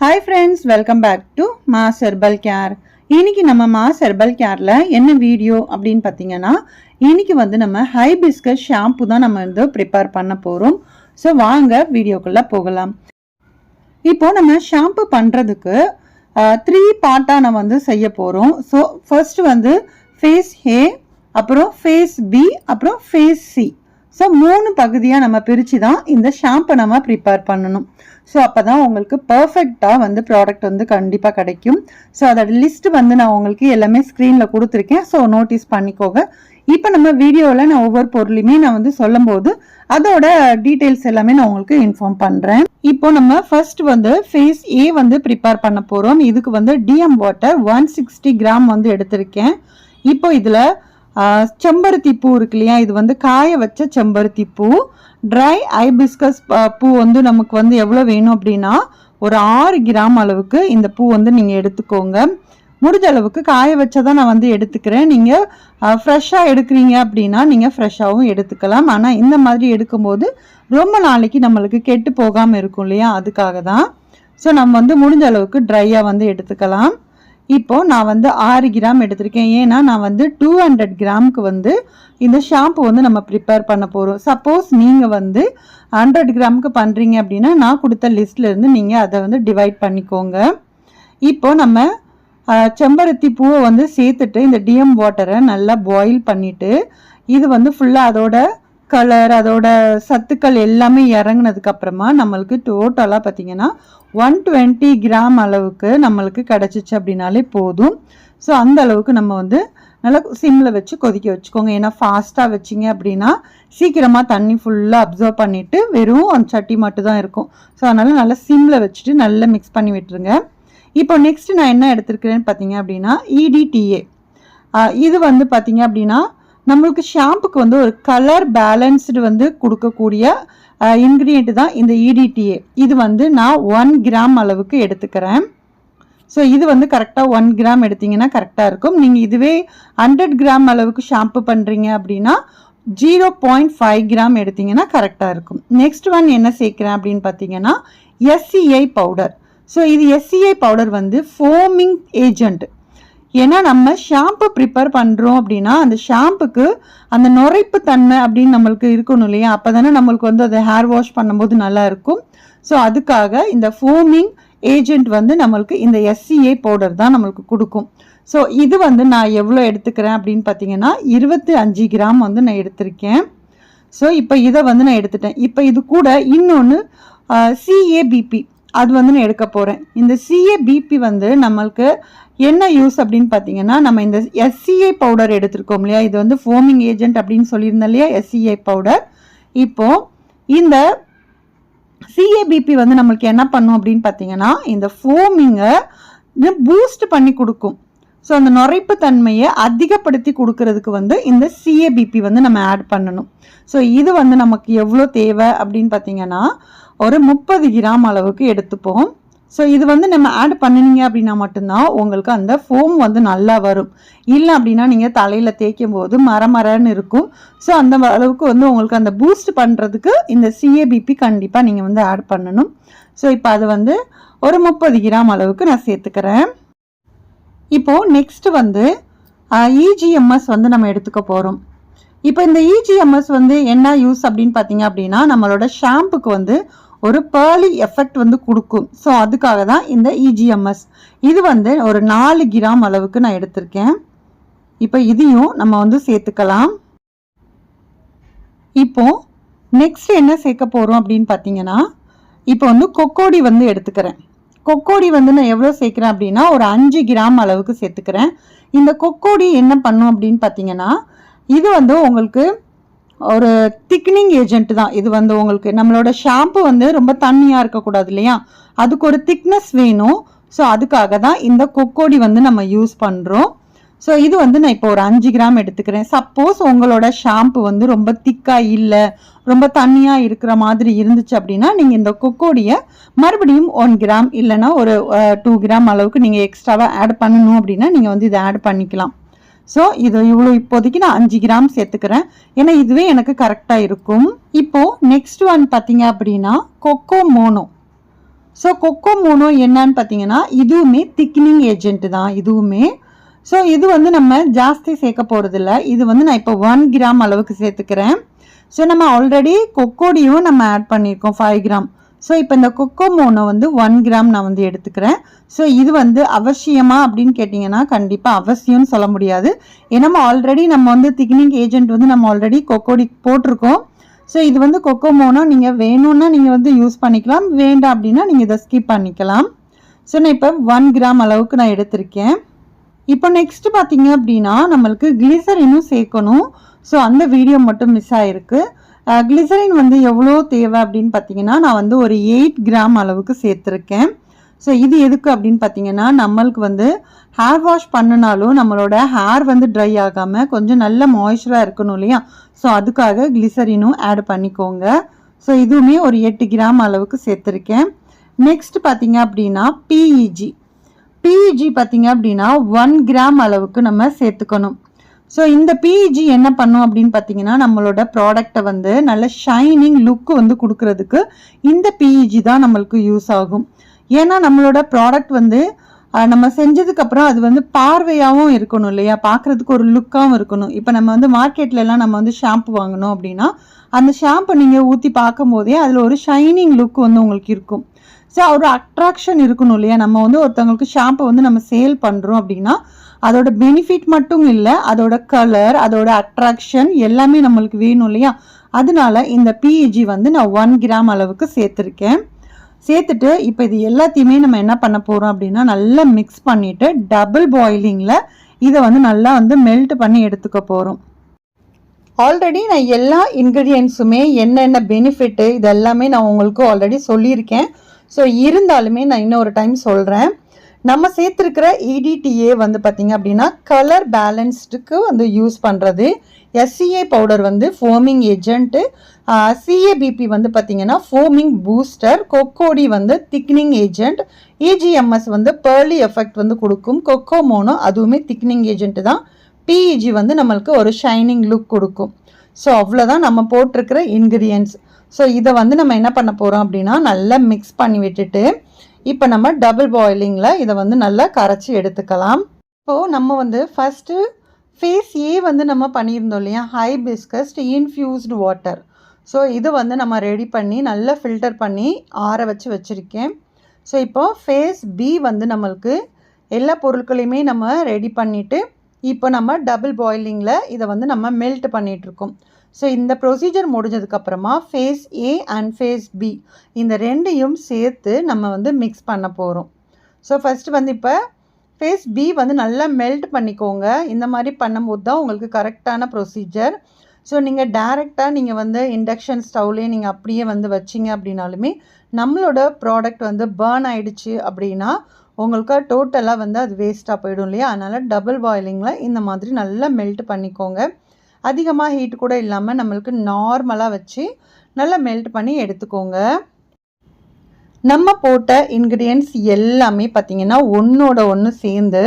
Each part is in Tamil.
Hi friends, welcome back to Mass Herbal Care. இன்னைக்கு நம்ம Mass Herbal Careல என்ன வீடியோ அப்படின்னு பார்த்தீங்கன்னா, இன்னைக்கு வந்து நம்ம ஹைபிஸ்கஸ் ஷாம்பு தான் நம்ம வந்து ப்ரிப்பேர் பண்ண போறோம். ஸோ வாங்க வீடியோக்குள்ள போகலாம். இப்போ நம்ம ஷாம்பு பண்றதுக்கு 3 பார்ட்டா நம்ம வந்து செய்ய போறோம். ஸோ ஃபர்ஸ்ட் வந்து ஃபேஸ் A, அப்புறம் ஃபேஸ் B, அப்புறம் ஃபேஸ் C. ஸோ 3 பகுதியாக நம்ம பிரித்து தான் இந்த ஷாம்பை நம்ம ப்ரிப்பேர் பண்ணணும். ஸோ அப்போ தான் உங்களுக்கு பர்ஃபெக்டாக வந்து ப்ராடக்ட் வந்து கண்டிப்பாக கிடைக்கும். ஸோ அதோட லிஸ்ட் வந்து நான் உங்களுக்கு எல்லாமே ஸ்க்ரீனில் கொடுத்துருக்கேன். ஸோ நோட்டீஸ் பண்ணிக்கோங்க. இப்போ நம்ம வீடியோவில் நான் ஒவ்வொரு பொருளையுமே நான் வந்து சொல்லும் போது அதோட டீட்டெயில்ஸ் எல்லாமே நான் உங்களுக்கு இன்ஃபார்ம் பண்ணுறேன். இப்போ நம்ம ஃபர்ஸ்ட் வந்து ஃபேஸ் A வந்து ப்ரிப்பேர் பண்ண போகிறோம். இதுக்கு வந்து DM வாட்டர் 160 கிராம் வந்து எடுத்திருக்கேன். இப்போ இதில் செம்பருத்தி பூ இருக்கு இல்லையா, இது வந்து காய வச்ச செம்பருத்தி பூ. ட்ரை ஹைபிஸ்கஸ் பூ வந்து நமக்கு வந்து எவ்வளோ வேணும் அப்படின்னா ஒரு 6 கிராம் அளவுக்கு இந்த பூ வந்து நீங்கள் எடுத்துக்கோங்க. முடிஞ்ச அளவுக்கு காய வச்சதான் நான் வந்து எடுத்துக்கிறேன். நீங்கள் ஃப்ரெஷ்ஷாக எடுக்கிறீங்க அப்படின்னா நீங்கள் ஃப்ரெஷ்ஷாகவும் எடுத்துக்கலாம். ஆனால் இந்த மாதிரி எடுக்கும்போது ரொம்ப நாளைக்கு நம்மளுக்கு கெட்டு போகாமல் இருக்கும் இல்லையா, அதுக்காக தான். ஸோ நம்ம வந்து முடிஞ்ச அளவுக்கு ட்ரையாக வந்து எடுத்துக்கலாம். இப்போ நான் வந்து 6 கிராம் எடுத்திருக்கேன். ஏன்னா நான் வந்து 200 கிராமுக்கு வந்து இந்த ஷாம்பு வந்து நம்ம ப்ரிப்பேர் பண்ண போகிறோம். சப்போஸ் நீங்கள் வந்து 100 கிராமுக்கு பண்ணுறீங்க அப்படின்னா நான் கொடுத்த லிஸ்ட்லேருந்து நீங்கள் அதை வந்து டிவைட் பண்ணிக்கோங்க. இப்போ நம்ம செம்பருத்தி பூவை வந்து சேர்த்துட்டு இந்த DM வாட்டரை நல்லா பாயில் பண்ணிவிட்டு இது வந்து ஃபுல்லாக அதோட கலர் அதோட சத்துக்கள் எல்லாமே இறங்கினதுக்கு அப்புறமா நம்மளுக்கு டோட்டலாக பார்த்தீங்கன்னா 120 கிராம் அளவுக்கு நம்மளுக்கு கிடச்சிச்சு அப்படின்னாலே போதும். ஸோ அந்த அளவுக்கு நம்ம வந்து நல்லா சிம்மில் வச்சு கொதிக்க வச்சுக்கோங்க. ஏன்னா ஃபாஸ்ட்டாக வச்சிங்க அப்படின்னா சீக்கிரமாக தண்ணி ஃபுல்லாக அப்சர்வ் பண்ணிவிட்டு வெறும் அந்த சட்டி மட்டும் தான் இருக்கும். ஸோ அதனால் நல்லா சிம்மில் வச்சுட்டு நல்லா மிக்ஸ் பண்ணி விட்டுருங்க. இப்போ நெக்ஸ்ட் நான் என்ன எடுத்துருக்கிறேன்னு பார்த்தீங்க அப்படின்னா EDTA. இது வந்து பார்த்தீங்க அப்படின்னா நம்மளுக்கு ஷாம்புக்கு வந்து ஒரு கலர் பேலன்ஸ்டு வந்து கொடுக்கக்கூடிய இன்க்ரீடியன்ட் தான் இந்த EDTA. இது வந்து நான் 1 கிராம் அளவுக்கு எடுத்துக்கிறேன். ஸோ இது வந்து கரெக்டாக 1 கிராம் எடுத்திங்கன்னா கரெக்டாக இருக்கும். நீங்கள் இதுவே 100 கிராம் அளவுக்கு ஷாம்பு பண்ணுறீங்க அப்படின்னா 0.5 கிராம் எடுத்திங்கன்னா கரெக்டாக இருக்கும். நெக்ஸ்ட் ஒன் என்ன சேர்க்குறேன் அப்படின்னு பார்த்தீங்கன்னா SCI பவுடர். ஸோ இது SCI பவுடர் வந்து ஃபோமிங் ஏஜென்ட். ஏன்னா நம்ம ஷாம்பு ப்ரிப்பேர் பண்ணுறோம் அப்படின்னா அந்த ஷாம்புக்கு அந்த நுரைப்பு தன்மை அப்படின்னு நம்மளுக்கு இருக்கணும் இல்லையா, அப்போ தானே நம்மளுக்கு வந்து அதை ஹேர் வாஷ் பண்ணும்போது நல்லா இருக்கும். ஸோ அதுக்காக இந்த ஃபோமிங் ஏஜென்ட் வந்து நம்மளுக்கு இந்த SCI பவுடர் தான் நம்மளுக்கு கொடுக்கும். ஸோ இது வந்து நான் எவ்வளோ எடுத்துக்கிறேன் அப்படின்னு பார்த்தீங்கன்னா 25 கிராம் வந்து நான் எடுத்திருக்கேன். ஸோ இப்போ இதை வந்து நான் எடுத்துட்டேன். இப்போ இது கூட இன்னொன்று CABP அது வந்து நான் எடுக்க போகிறேன். இந்த CABP வந்து நம்மளுக்கு என்ன யூஸ் அப்படின்னு பார்த்தீங்கன்னா, நம்ம இந்த SCI பவுடர் எடுத்திருக்கோம் இல்லையா, இது வந்து ஃபோமிங் ஏஜென்ட் அப்படின்னு சொல்லியிருந்தேன் இல்லையா, SCI பவுடர். இப்போ இந்த CABP வந்து நம்மளுக்கு என்ன பண்ணும் அப்படின்னு பார்த்தீங்கன்னா இந்த ஃபோமிங்கை பூஸ்ட் பண்ணி கொடுக்கும். ஸோ அந்த நுரைப்பு தன்மையை அதிகப்படுத்தி கொடுக்கறதுக்கு வந்து இந்த CABP வந்து நம்ம ஆட் பண்ணணும். ஸோ இது வந்து நமக்கு எவ்வளோ தேவை அப்படின்னு பார்த்தீங்கன்னா ஒரு 30 கிராம் அளவுக்கு எடுத்துப்போம். ஸோ இது வந்து நம்ம ஆட் பண்ணினீங்க அப்படின்னா மட்டும்தான் உங்களுக்கு அந்த ஃபோம் வந்து நல்லா வரும். இல்லை அப்படின்னா நீங்கள் தலையில் தேய்க்கும் போது மரன்னு இருக்கும். ஸோ அந்த அளவுக்கு வந்து உங்களுக்கு அந்த பூஸ்ட் பண்ணுறதுக்கு இந்த CABP கண்டிப்பாக நீங்கள் வந்து ஆட் பண்ணணும். ஸோ இப்போ அது வந்து ஒரு 30 கிராம் அளவுக்கு நான் சேர்த்துக்கிறேன். இப்போது நெக்ஸ்ட் வந்து EGMS வந்து நம்ம எடுத்துக்க போகிறோம். இப்போ இந்த EGMS வந்து என்ன யூஸ் அப்படின்னு பார்த்தீங்க அப்படின்னா நம்மளோட ஷாம்புக்கு வந்து ஒரு பேர்லி எஃபெக்ட் வந்து கொடுக்கும். ஸோ அதுக்காக தான் இந்த EGMS. இது வந்து ஒரு 4 கிராம் அளவுக்கு நான் எடுத்திருக்கேன். இப்போ இதையும் நம்ம வந்து சேர்த்துக்கலாம். இப்போ நெக்ஸ்ட் என்ன சேர்க்க போகிறோம் அப்படின்னு பார்த்தீங்கன்னா இப்போ வந்து கொக்கோடி வந்து எடுத்துக்கிறேன். கொக்கோடி வந்து நான் எவ்வளோ சேர்க்குறேன் அப்படின்னா ஒரு 5 கிராம் அளவுக்கு சேர்த்துக்கிறேன். இந்த கொக்கோடி என்ன பண்ணும் அப்படின்னு பார்த்தீங்கன்னா இது வந்து உங்களுக்கு ஒரு திக்னிங் ஏஜென்ட் தான். இது வந்து உங்களுக்கு நம்மளோட ஷாம்பு வந்து ரொம்ப தண்ணியாக இருக்கக்கூடாது இல்லையா, அதுக்கு ஒரு திக்னஸ் வேணும். ஸோ அதுக்காக தான் இந்த கொக்கோடி வந்து நம்ம யூஸ் பண்ணுறோம். ஸோ இது வந்து நான் இப்போ ஒரு 5 கிராம் எடுத்துக்கிறேன். சப்போஸ் உங்களோட ஷாம்பு வந்து ரொம்ப திக்காக இல்லை, ரொம்ப தண்ணியாக இருக்கிற மாதிரி இருந்துச்சு அப்படின்னா நீங்கள் இந்த கொக்கோடியை மறுபடியும் 1 கிராம் இல்லைன்னா ஒரு 2 கிராம் அளவுக்கு நீங்கள் எக்ஸ்ட்ராவாக ஆட் பண்ணணும் அப்படின்னா நீங்கள் வந்து இதை ஆட் பண்ணிக்கலாம். ஸோ இது இவ்வளோ இப்போதைக்கு நான் 5 கிராம் சேர்த்துக்கிறேன். ஏன்னா இதுவே எனக்கு கரெக்டாக இருக்கும். இப்போது நெக்ஸ்ட் ஒன் பார்த்தீங்க அப்படின்னா கொக்கோ மோனோ. ஸோ கொக்கோ மோனோ என்னன்னு பார்த்தீங்கன்னா இதுவுமே திக்னிங் ஏஜென்ட் தான் இதுவுமே. ஸோ இது வந்து நம்ம ஜாஸ்தி சேர்க்க போகிறதில்ல. இது வந்து நான் இப்போ 1 கிராம் அளவுக்கு சேர்த்துக்கிறேன். ஸோ நம்ம ஆல்ரெடி கொக்கோடியும் நம்ம ஆட் பண்ணியிருக்கோம் 5 கிராம். ஸோ இப்போ இந்த கொக்கோ மோனோ வந்து 1 கிராம் நான் வந்து எடுத்துக்கிறேன். ஸோ இது வந்து அவசியமா அப்படின்னு கேட்டிங்கன்னா கண்டிப்பாக அவசியம்னு சொல்ல முடியாது. ஏன்னா ஆல்ரெடி நம்ம வந்து திக்னிங் ஏஜென்ட் வந்து நம்ம ஆல்ரெடி கொக்கோடி போட்டிருக்கோம். ஸோ இது வந்து கொக்கோ மோனோ நீங்கள் வேணும்னா நீங்கள் வந்து யூஸ் பண்ணிக்கலாம், வேண்டாம் அப்படின்னா நீங்கள் இதை ஸ்கிப் பண்ணிக்கலாம். ஸோ நான் இப்போ 1 கிராம் அளவுக்கு நான் எடுத்திருக்கேன். இப்போ நெக்ஸ்ட் பார்த்தீங்க அப்படின்னா நம்மளுக்கு கிளிசரினும் சேர்க்கணும். ஸோ அந்த வீடியோ மட்டும் மிஸ் ஆகிருக்கு. கிளிசரின் வந்து எவ்வளோ தேவை அப்படின்னு பார்த்தீங்கன்னா நான் வந்து ஒரு 8 கிராம் அளவுக்கு சேர்த்துருக்கேன். ஸோ இது எதுக்கு அப்படின்னு பார்த்தீங்கன்னா நம்மளுக்கு வந்து ஹேர் வாஷ் பண்ணினாலும் நம்மளோட ஹேர் வந்து ட்ரை ஆகாமல் கொஞ்சம் நல்ல மாய்ஸ்சராக இருக்கணும் இல்லையா? ஸோ அதுக்காக கிளிசரினும் ஆட் பண்ணிக்கோங்க. ஸோ இதுவுமே ஒரு 8 கிராம் அளவுக்கு சேர்த்துருக்கேன். நெக்ஸ்ட் பார்த்தீங்க அப்படின்னா பிஇஜி பார்த்தீங்க அப்படின்னா 1 கிராம் அளவுக்கு நம்ம சேர்த்துக்கணும். ஸோ இந்த பிஇஜி என்ன பண்ணும் அப்படின்னு பார்த்தீங்கன்னா நம்மளோட ப்ராடக்டை வந்து நல்ல ஷைனிங் லுக்கு வந்து கொடுக்கறதுக்கு இந்த பிஇஜி தான் நம்மளுக்கு யூஸ் ஆகும். ஏன்னா நம்மளோட ப்ராடக்ட் வந்து நம்ம செஞ்சதுக்கப்புறம் அது வந்து பார்வையாகவும் இருக்கணும் இல்லையா? பார்க்குறதுக்கு ஒரு லுக்காகவும் இருக்கணும். இப்போ நம்ம வந்து மார்க்கெட்லலாம் நம்ம வந்து ஷாம்பு வாங்கணும் அப்படின்னா அந்த ஷாம்பு நீங்கள் ஊற்றி பார்க்கும் போதே அதில் ஒரு ஷைனிங் லுக் வந்து உங்களுக்கு இருக்கும். ஸோ ஒரு அட்ராக்ஷன் இருக்கணும் இல்லையா? நம்ம வந்து ஒருத்தவங்களுக்கு ஷாம்பு வந்து நம்ம சேல் பண்ணுறோம் அப்படின்னா அதோட பெனிஃபிட் மட்டும் இல்லை, அதோட கலர், அதோட அட்ராக்ஷன் எல்லாமே நம்மளுக்கு வேணும் இல்லையா? அதனால இந்த பிஇஜி வந்து நான் 1 கிராம் அளவுக்கு சேர்த்துருக்கேன். சேர்த்துட்டு இப்போ இது எல்லாத்தையுமே நம்ம என்ன பண்ண போகிறோம் அப்படின்னா நல்லா மிக்ஸ் பண்ணிவிட்டு டபுள் பாயிலிங்கில் இதை வந்து நல்லா வந்து மெல்ட் பண்ணி எடுத்துக்க போகிறோம். ஆல்ரெடி நான் எல்லா இன்க்ரீடியன்ஸுமே என்னென்ன பெனிஃபிட்டு இது எல்லாமே நான் உங்களுக்கு ஆல்ரெடி சொல்லியிருக்கேன். ஸோ இருந்தாலுமே நான் இன்னொரு டைம் சொல்கிறேன். நம்ம சேர்த்துருக்கிற EDTA வந்து பார்த்திங்க அப்படின்னா கலர் பேலன்ஸ்டுக்கு வந்து யூஸ் பண்ணுறது. SCA பவுடர் வந்து ஃபோமிங் ஏஜென்ட்டு, CABP வந்து பார்த்திங்கன்னா ஃபோமிங் பூஸ்டர், கொக்கோடி வந்து திக்னிங் ஏஜென்ட், EGMS வந்து பேர்லி எஃபெக்ட் வந்து கொடுக்கும், கொக்கோ மோனோ அதுவுமே திக்னிங் ஏஜென்ட்டு தான், PEG வந்து நம்மளுக்கு ஒரு ஷைனிங் லுக் கொடுக்கும். ஸோ அவ்வளோதான் நம்ம போட்டிருக்கிற இன்க்ரீடியன்ஸ். ஸோ இதை வந்து நம்ம என்ன பண்ண போகிறோம் அப்படின்னா நல்லா மிக்ஸ் பண்ணி விட்டுட்டு இப்போ நம்ம டபுள் பாயிலிங்கில் இதை வந்து நல்லா கரைச்சி எடுத்துக்கலாம். இப்போது நம்ம வந்து ஃபஸ்ட்டு ஃபேஸ் ஏ வந்து நம்ம பண்ணியிருந்தோம் இல்லையா? Hibiscus infused water. ஸோ இதை வந்து நம்ம ரெடி பண்ணி நல்லா ஃபில்டர் பண்ணி ஆற வச்சுருக்கேன். ஸோ இப்போது ஃபேஸ் பி வந்து நம்மளுக்கு எல்லா பொருட்களையுமே நம்ம ரெடி பண்ணிவிட்டு இப்போ நம்ம டபுள் பாயிலிங்கில் இதை வந்து நம்ம மெல்ட் பண்ணிகிட்ருக்கோம். ஸோ இந்த ப்ரொசீஜர் முடிஞ்சதுக்கப்புறமா phase A and phase B இந்த ரெண்டையும் சேர்த்து நம்ம வந்து மிக்ஸ் பண்ண போகிறோம். ஸோ ஃபஸ்ட்டு வந்து இப்போ ஃபேஸ் பி வந்து நல்லா மெல்ட் பண்ணிக்கோங்க. இந்த மாதிரி பண்ணும்போது தான் உங்களுக்கு கரெக்டான ப்ரொசீஜர். ஸோ நீங்கள் டைரெக்டாக நீங்கள் வந்து இண்டக்ஷன் ஸ்டவ்லேயே நீங்கள் அப்படியே வந்து வச்சிங்க அப்படின்னாலுமே நம்மளோட ப்ராடக்ட் வந்து பேர்ன் ஆகிடுச்சு அப்படின்னா உங்களுக்கு டோட்டலாக வந்து அது வேஸ்ட்டாக போயிடும் இல்லையா? அதனால் டபுள் பாயிலிங்கில் இந்த மாதிரி நல்லா மெல்ட் பண்ணிக்கோங்க. அதிகமாக ஹீட் கூட இல்லாமல் நம்மளுக்கு நார்மலாக வச்சு நல்லா மெல்ட் பண்ணி எடுத்துக்கோங்க. நம்ம போட்ட இன்க்ரீடியன்ட்ஸ் எல்லாமே பார்த்திங்கன்னா ஒன்றோட ஒன்று சேர்ந்து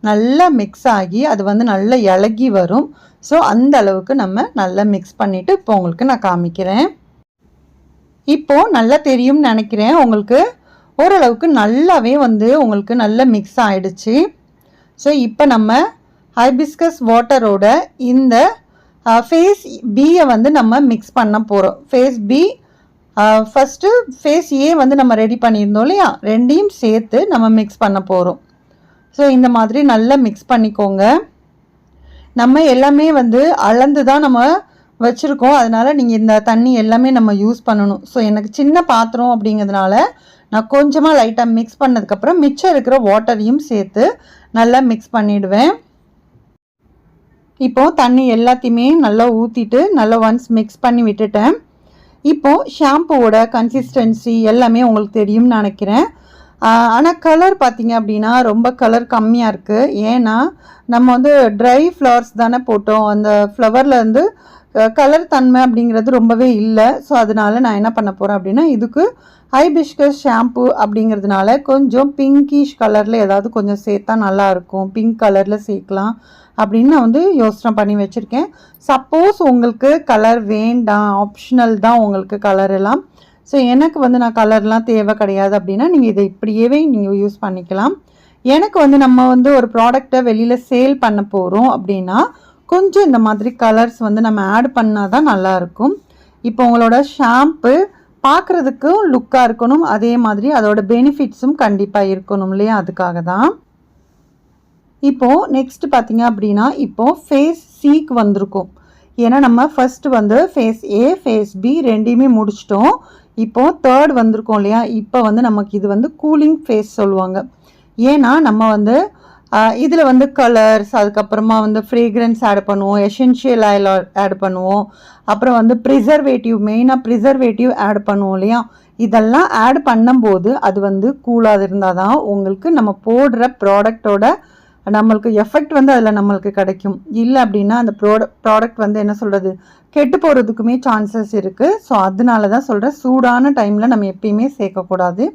நல்லா மிக்ஸ் ஆகி அது வந்து நல்லா இலகி வரும். ஸோ அந்த அளவுக்கு நம்ம நல்லா மிக்ஸ் பண்ணிவிட்டு இப்போ உங்களுக்கு நான் காமிக்கிறேன். இப்போது நல்லா தெரியும்னு நினைக்கிறேன் உங்களுக்கு. ஓரளவுக்கு நல்லாவே வந்து உங்களுக்கு நல்லா மிக்ஸ் ஆகிடுச்சு. ஸோ இப்போ நம்ம ஹைபிஸ்கஸ் வாட்டரோட இந்த ஃபேஸ் பியை வந்து நம்ம மிக்ஸ் பண்ண போகிறோம். ஃபேஸ் பி ஃபஸ்ட்டு ஃபேஸ் ஏ வந்து நம்ம ரெடி பண்ணியிருந்தோம் இல்லையா? ரெண்டையும் சேர்த்து நம்ம மிக்ஸ் பண்ண போகிறோம். ஸோ இந்த மாதிரி நல்லா மிக்ஸ் பண்ணிக்கோங்க. நம்ம எல்லாமே வந்து அளந்து தான் நம்ம வச்சுருக்கோம். அதனால் நீங்கள் இந்த தண்ணி எல்லாமே நம்ம யூஸ் பண்ணணும். ஸோ எனக்கு சின்ன பாத்திரம் அப்படிங்கிறதுனால நான் கொஞ்சமாக லைட்டாக மிக்ஸ் பண்ணதுக்கப்புறம் மிச்சம் இருக்கிற வாட்டரையும் சேர்த்து நல்லா மிக்ஸ் பண்ணிவிடுவேன். இப்போது தண்ணி எல்லாத்தையுமே நல்லா ஊற்றிட்டு நல்லா ஒன்ஸ் மிக்ஸ் பண்ணி விட்டுட்டேன். இப்போது ஷாம்புவோட கன்சிஸ்டன்சி எல்லாமே உங்களுக்கு தெரியும்னு நினைக்கிறேன். ஆனால் கலர் பார்த்திங்க அப்படின்னா ரொம்ப கலர் கம்மியாக இருக்குது. ஏன்னா நம்ம வந்து ட்ரை ஃப்ளவர்ஸ் தானே போட்டோம். அந்த ஃப்ளவர்லேருந்து கலர் தன்மை அப்படிங்கிறது ரொம்பவே இல்லை. ஸோ அதனால நான் என்ன பண்ண போகிறேன் அப்படின்னா இதுக்கு ஹைபிஸ்கஸ் ஷாம்பு அப்படிங்கிறதுனால கொஞ்சம் பிங்கிஷ் கலரில் ஏதாவது கொஞ்சம் சேர்த்தா நல்லாயிருக்கும், பிங்க் கலரில் சேர்க்கலாம் அப்படின்னு நான் வந்து யோசனை பண்ணி வச்சுருக்கேன். சப்போஸ் உங்களுக்கு கலர் வேண்டாம், ஆப்ஷனல் தான் உங்களுக்கு கலர் எல்லாம், ஸோ எனக்கு வந்து நான் கலர்லாம் தேவை கிடையாது அப்படின்னா நீங்கள் இதை இப்படியே நீங்கள் யூஸ் பண்ணிக்கலாம். எனக்கு வந்து நம்ம வந்து ஒரு ப்ராடக்டை வெளியில் சேல் பண்ண போகிறோம் அப்படின்னா கொஞ்சம் இந்த மாதிரி கலர்ஸ் வந்து நம்ம ஆட் பண்ணால் தான் நல்லாயிருக்கும். இப்போ உங்களோட ஷாம்பு பார்க்குறதுக்கும் லுக்காக இருக்கணும், அதே மாதிரி அதோட பெனிஃபிட்ஸும் கண்டிப்பாக இருக்கணும் இல்லையா, அதுக்காக தான். இப்போது நெக்ஸ்ட் பார்த்தீங்க அப்படின்னா இப்போது ஃபேஸ் சிக்கு வந்திருக்கும். ஏன்னா நம்ம ஃபஸ்ட்டு வந்து ஃபேஸ் ஏ ஃபேஸ் பி ரெண்டையுமே முடிச்சிட்டோம். இப்போது தேர்ட் வந்திருக்கோம் இல்லையா, இப்போ வந்து நமக்கு இது வந்து கூலிங் ஃபேஸ் சொல்லுவாங்க. ஏன்னா நம்ம வந்து இதில் வந்து கலர்ஸ், அதுக்கப்புறமா வந்து ஃப்ரேக்ரன்ஸ் ஆட் பண்ணுவோம், எசென்ஷியல் ஆயில் ஆட் பண்ணுவோம், அப்புறம் வந்து ப்ரிசர்வேட்டிவ், மெயினாக ப்ரிசர்வேட்டிவ் ஆட் பண்ணுவோம் இல்லையா. இதெல்லாம் ஆட் பண்ணும்போது அது வந்து கூலாக இருந்தால் தான் உங்களுக்கு நம்ம போடுற ப்ராடக்டோட நம்மளுக்கு எஃபெக்ட் வந்து அதில் நம்மளுக்கு கிடைக்கும். இல்லை அப்படின்னா அந்த ப்ராடக்ட் வந்து என்ன சொல்கிறது, கெட்டு போகிறதுக்குமே சான்சஸ் இருக்குது. ஸோ அதனால தான் சொல்கிறேன், சூடான டைமில் நம்ம எப்பயுமே சேர்க்கக்கூடாது.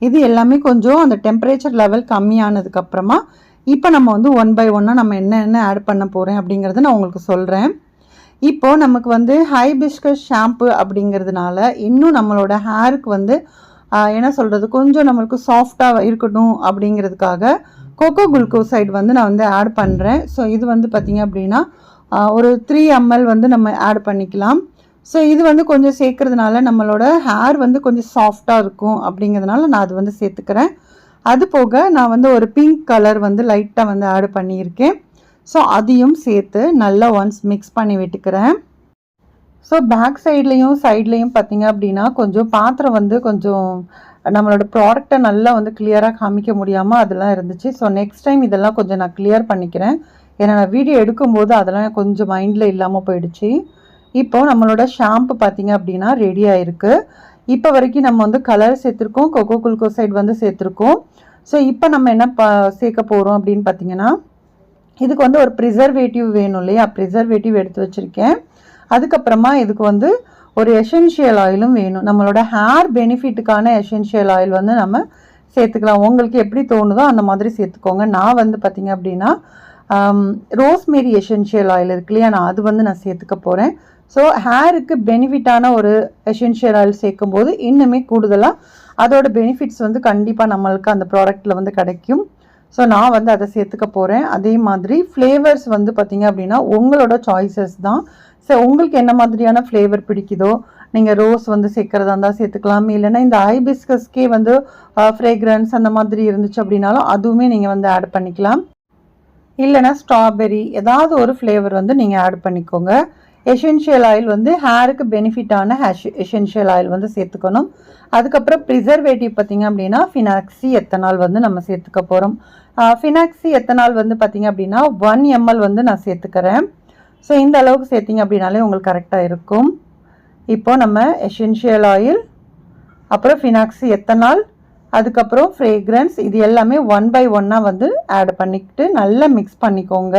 இது எல்லாமே கொஞ்சம் அந்த டெம்பரேச்சர் லெவல் கம்மியானதுக்கப்புறமா இப்போ நம்ம வந்து 1 by 1 நம்ம என்ன ஆட் பண்ண போகிறேன் அப்படிங்கிறத நான் உங்களுக்கு சொல்கிறேன். இப்போது நமக்கு வந்து ஹைபிஸ்கஸ் ஷாம்பு அப்படிங்கிறதுனால இன்னும் நம்மளோட ஹேருக்கு வந்து என்ன சொல்கிறது, கொஞ்சம் நம்மளுக்கு சாஃப்டாக இருக்கட்டும் அப்படிங்கிறதுக்காக கோகோ குளுக்கோசைடு வந்து நான் வந்து ஆட் பண்ணுறேன். ஸோ இது வந்து பார்த்திங்க அப்படின்னா ஒரு 3 ml வந்து நம்ம ஆட் பண்ணிக்கலாம். ஸோ இது வந்து கொஞ்சம் சேர்க்கறதுனால நம்மளோட ஹேர் வந்து கொஞ்சம் சாஃப்டாக இருக்கும் அப்படிங்கிறதுனால நான் அது வந்து சேர்த்துக்கிறேன். அது போக நான் வந்து ஒரு பிங்க் கலர் வந்து லைட்டாக வந்து ஆட் பண்ணியிருக்கேன். ஸோ அதையும் சேர்த்து நல்லா ஒன்ஸ் மிக்ஸ் பண்ணி விட்டுக்கிறேன். ஸோ பேக் சைட்லேயும் பார்த்திங்க அப்படின்னா கொஞ்சம் பாத்திரம் வந்து கொஞ்சம் நம்மளோட ப்ராடக்டை நல்லா வந்து கிளியராக காமிக்க முடியாமல் அதெல்லாம் இருந்துச்சு. ஸோ நெக்ஸ்ட் டைம் இதெல்லாம் கொஞ்சம் நான் கிளியர் பண்ணிக்கிறேன். ஏன்னா நான் வீடியோ எடுக்கும்போது அதெல்லாம் கொஞ்சம் மைண்டில் இல்லாமல் போயிடுச்சு. இப்போது நம்மளோட ஷாம்பு பார்த்திங்க அப்படின்னா ரெடி ஆகிருக்கு. இப்போ வரைக்கும் நம்ம வந்து கலர் சேர்த்துருக்கோம், கோகோ குளுக்கோசைடு வந்து சேர்த்துருக்கோம். ஸோ இப்போ நம்ம என்ன சேர்க்க போகிறோம் அப்படின்னு பார்த்திங்கன்னா இதுக்கு வந்து ஒரு ப்ரிசர்வேட்டிவ் வேணும் இல்லையா, ப்ரிசர்வேட்டிவ் எடுத்து வச்சுருக்கேன். அதுக்கப்புறமா இதுக்கு வந்து ஒரு எசென்ஷியல் ஆயிலும் வேணும். நம்மளோட ஹேர் பெனிஃபிட்டுக்கான எசென்ஷியல் ஆயில் வந்து நம்ம சேர்த்துக்கலாம். உங்களுக்கு எப்படி தோணுதோ அந்த மாதிரி சேர்த்துக்கோங்க. நான் வந்து பார்த்திங்க அப்படின்னா ரோஸ்மேரி எசென்ஷியல் ஆயில் இருக்கு இல்லையா, அது வந்து நான் சேர்த்துக்க போகிறேன். ஸோ ஹேருக்கு பெனிஃபிட்டான ஒரு எசென்ஷியல் ஆயில் சேர்க்கும்போது இன்னுமே கூடுதலாக அதோட பெனிஃபிட்ஸ் வந்து கண்டிப்பாக நம்மளுக்கு அந்த ப்ராடக்டில் வந்து கிடைக்கும். ஸோ நான் வந்து அதை சேர்த்துக்க போகிறேன். அதே மாதிரி ஃப்ளேவர்ஸ் வந்து பார்த்திங்க அப்படின்னா உங்களோட சாய்ஸஸ் தான். ஸோ உங்களுக்கு என்ன மாதிரியான ஃப்ளேவர் பிடிக்குதோ, நீங்கள் ரோஸ் வந்து சேர்க்குறதா இருந்தால் சேர்த்துக்கலாம். இல்லைன்னா இந்த ஹைபிஸ்கஸ்க்கே வந்து ஃப்ரேக்ரன்ஸ் அந்த மாதிரி இருந்துச்சு அப்படின்னாலும் அதுவுமே நீங்கள் வந்து ஆட் பண்ணிக்கலாம். இல்லைனா ஸ்ட்ராபெரி ஏதாவது ஒரு ஃப்ளேவர் வந்து நீங்கள் ஆட் பண்ணிக்கோங்க. எசென்ஷியல் ஆயில் வந்து ஹேருக்கு பெனிஃபிட்டான எசென்ஷியல் ஆயில் வந்து சேர்த்துக்கணும். அதுக்கப்புறம் ப்ரிசர்வேட்டிவ் பார்த்திங்க அப்படின்னா ஃபினாக்ஸி எத்தனால் வந்து நம்ம சேர்த்துக்க போகிறோம். ஃபினாக்ஸி எத்தனால் வந்து பார்த்திங்க அப்படின்னா 1 ml வந்து நான் சேர்த்துக்கிறேன். ஸோ இந்த அளவுக்கு சேர்த்திங்க அப்படின்னாலே உங்களுக்கு கரெக்டாக இருக்கும். இப்போது நம்ம எசென்ஷியல் ஆயில், அப்புறம் ஃபினாக்ஸி எத்தனால், அதுக்கப்புறம் ஃப்ரேக்ரன்ஸ், இது எல்லாமே 1 by 1 வந்து ஆட் பண்ணிக்கிட்டு நல்லா மிக்ஸ் பண்ணிக்கோங்க.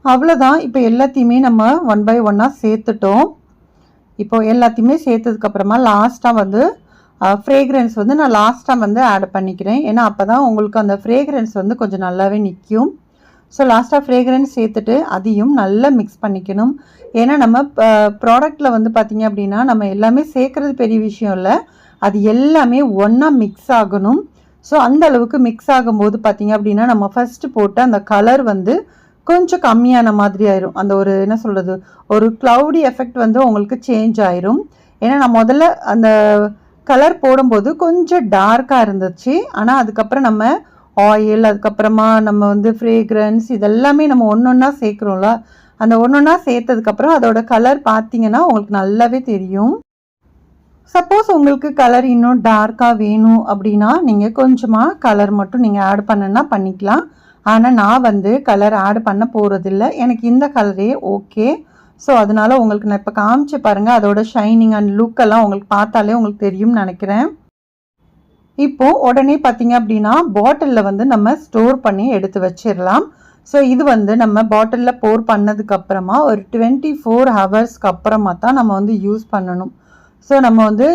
அவ்வளோதான். இப்போ எல்லாத்தையுமே நம்ம 1 by 1 சேர்த்துட்டோம். இப்போது எல்லாத்தையுமே சேர்த்ததுக்கப்புறமா லாஸ்ட்டாக வந்து ஃப்ரேக்ரன்ஸ் வந்து நான் லாஸ்ட்டாக வந்து ஆட் பண்ணிக்கிறேன். ஏன்னா அப்போ தான் உங்களுக்கு அந்த ஃப்ரேக்ரன்ஸ் வந்து கொஞ்சம் நல்லாவே நிற்கும். ஸோ லாஸ்ட்டாக ஃப்ரேக்ரன்ஸ் சேர்த்துட்டு அதையும் நல்லா மிக்ஸ் பண்ணிக்கணும். ஏன்னா நம்ம ப்ராடக்டில் வந்து பார்த்திங்க அப்படின்னா நம்ம எல்லாமே சேர்க்குறது பெரிய விஷயம் இல்லை, அது எல்லாமே ஒன்றா மிக்ஸ் ஆகணும். ஸோ அந்த அளவுக்கு மிக்ஸ் ஆகும்போது பார்த்திங்க அப்படின்னா நம்ம ஃபஸ்ட்டு போட்ட அந்த கலர் வந்து கொஞ்சம் கம்மியான மாதிரி ஆயிரும். அந்த ஒரு என்ன சொல்கிறது, ஒரு க்ளவுடி எஃபெக்ட் வந்து உங்களுக்கு சேஞ்ச் ஆயிரும். ஏன்னா நான் முதல்ல அந்த கலர் போடும்போது கொஞ்சம் டார்க்காக இருந்துச்சு. ஆனால் அதுக்கப்புறம் நம்ம ஆயில், அதுக்கப்புறமா நம்ம வந்து ஃப்ரேக்ரன்ஸ், இதெல்லாமே நம்ம ஒன்றா சேர்க்குறோம்ல, அந்த ஒன்றா சேர்த்ததுக்கப்புறம் அதோட கலர் பார்த்திங்கன்னா உங்களுக்கு நல்லாவே தெரியும். சப்போஸ் உங்களுக்கு கலர் இன்னும் டார்க்காக வேணும் அப்படின்னா நீங்கள் கொஞ்சமாக கலர் மட்டும் நீங்கள் ஆட் பண்ணுன்னா பண்ணிக்கலாம். ஆனால் நான் வந்து கலர் ஆட் பண்ண போகிறதில்ல, எனக்கு இந்த கலரே ஓகே. ஸோ அதனால் உங்களுக்கு நான் இப்போ காமிச்சு பாருங்கள், அதோட ஷைனிங் அண்ட் லுக்கெல்லாம் உங்களுக்கு பார்த்தாலே உங்களுக்கு தெரியும்னு நினைக்கிறேன். இப்போது உடனே பார்த்திங்க அப்படின்னா பாட்டிலில் வந்து நம்ம ஸ்டோர் பண்ணி எடுத்து வச்சிடலாம். ஸோ இது வந்து நம்ம பாட்டிலில் போர் பண்ணதுக்கப்புறமா ஒரு 24 ஹவர்ஸ்க்கு அப்புறமா தான் நம்ம வந்து யூஸ் பண்ணணும். ஸோ நம்ம வந்து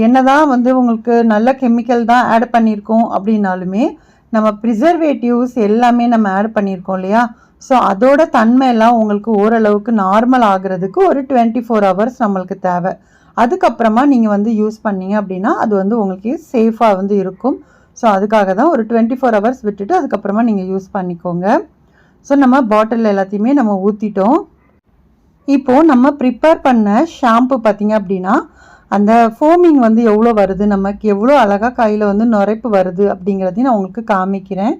என்ன தான் வந்து உங்களுக்கு நல்ல கெமிக்கல் தான் ஆட் பண்ணியிருக்கோம் அப்படின்னாலுமே நம்ம ப்ரிசர்வேட்டிவ்ஸ் எல்லாமே நம்ம ஆட் பண்ணியிருக்கோம் இல்லையா. ஸோ அதோட தன்மையெல்லாம் உங்களுக்கு ஓரளவுக்கு நார்மல் ஆகிறதுக்கு ஒரு 24 ஹவர்ஸ் நம்மளுக்கு தேவை. அதுக்கப்புறமா நீங்கள் வந்து யூஸ் பண்ணீங்க அப்படின்னா அது வந்து உங்களுக்கு சேஃபாக வந்து இருக்கும். ஸோ அதுக்காக தான் ஒரு 24 ஹவர்ஸ் விட்டுட்டு அதுக்கப்புறமா நீங்கள் யூஸ் பண்ணிக்கோங்க. ஸோ நம்ம பாட்டில் எல்லாத்தையுமே நம்ம ஊற்றிட்டோம். இப்போது நம்ம ப்ரிப்பேர் பண்ண ஷாம்பு பார்த்திங்க அப்படின்னா அந்த ஃபோமிங் வந்து எவ்வளோ வருது, நமக்கு எவ்வளோ அழகாக கையில் வந்து நுரைப்பு வருது அப்படிங்கிறதையும் நான் உங்களுக்கு காமிக்கிறேன்.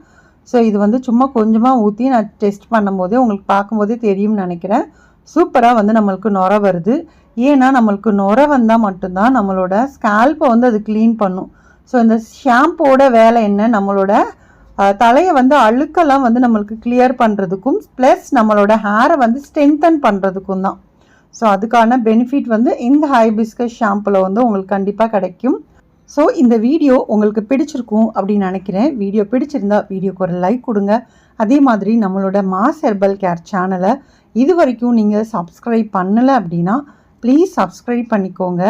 ஸோ இது வந்து சும்மா கொஞ்சமாக ஊற்றி நான் டெஸ்ட் பண்ணும்போதே உங்களுக்கு பார்க்கும்போதே தெரியும்னு நினைக்கிறேன். சூப்பராக வந்து நம்மளுக்கு நுரை வருது. ஏன்னா நம்மளுக்கு நுரை வந்தால் மட்டும்தான் நம்மளோட ஸ்கேல்ப்பை வந்து அது க்ளீன் பண்ணும். ஸோ இந்த ஷாம்போட வேலை என்ன, நம்மளோட தலையை வந்து அழுக்கெல்லாம் வந்து நம்மளுக்கு கிளியர் பண்ணுறதுக்கும் ப்ளஸ் நம்மளோட ஹேரை வந்து ஸ்ட்ரென்தன் பண்ணுறதுக்கும் தான். ஸோ அதுக்கான பெனிஃபிட் வந்து இந்த ஹைபிஸ்கஸ் ஷாம்பில் வந்து உங்களுக்கு கண்டிப்பாக கிடைக்கும். ஸோ இந்த வீடியோ உங்களுக்கு பிடிச்சிருக்கும் அப்படின்னு நினைக்கிறேன். வீடியோ பிடிச்சிருந்தா வீடியோக்கு ஒரு லைக் கொடுங்க. அதே மாதிரி நம்மளோட மாஸ் ஹெர்பல் கேர் சேனலை இது வரைக்கும் நீங்கள் சப்ஸ்கிரைப் பண்ணலை அப்படின்னா ப்ளீஸ் சப்ஸ்கிரைப் பண்ணிக்கோங்க.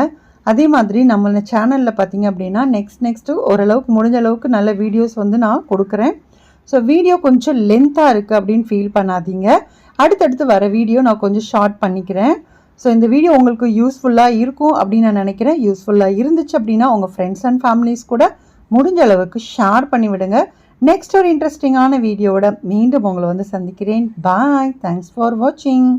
அதே மாதிரி நம்ம சேனலில் பார்த்தீங்க அப்படின்னா நெக்ஸ்ட்டு ஓரளவுக்கு முடிஞ்ச அளவுக்கு நல்ல வீடியோஸ் வந்து நான் கொடுக்குறேன். ஸோ வீடியோ கொஞ்சம் லென்த்தாக இருக்குது அப்படின்னு ஃபீல் பண்ணாதீங்க. அடுத்தடுத்து வர வீடியோ நான் கொஞ்சம் ஷார்ட் பண்ணிக்கிறேன். ஸோ இந்த வீடியோ உங்களுக்கு யூஸ்ஃபுல்லாக இருக்கும் அப்படின்னு நான் நினைக்கிறேன். யூஸ்ஃபுல்லாக இருந்துச்சு அப்படின்னா உங்கள் ஃப்ரெண்ட்ஸ் அண்ட் ஃபேமிலிஸ் கூட முடிஞ்ச அளவுக்கு ஷேர் பண்ணி விடுங்க. நெக்ஸ்ட் ஒரு இன்ட்ரெஸ்டிங்கான வீடியோவோட மீண்டும் உங்களை வந்து சந்திக்கிறேன். பாய். தேங்க்ஸ் ஃபார் வாட்சிங்.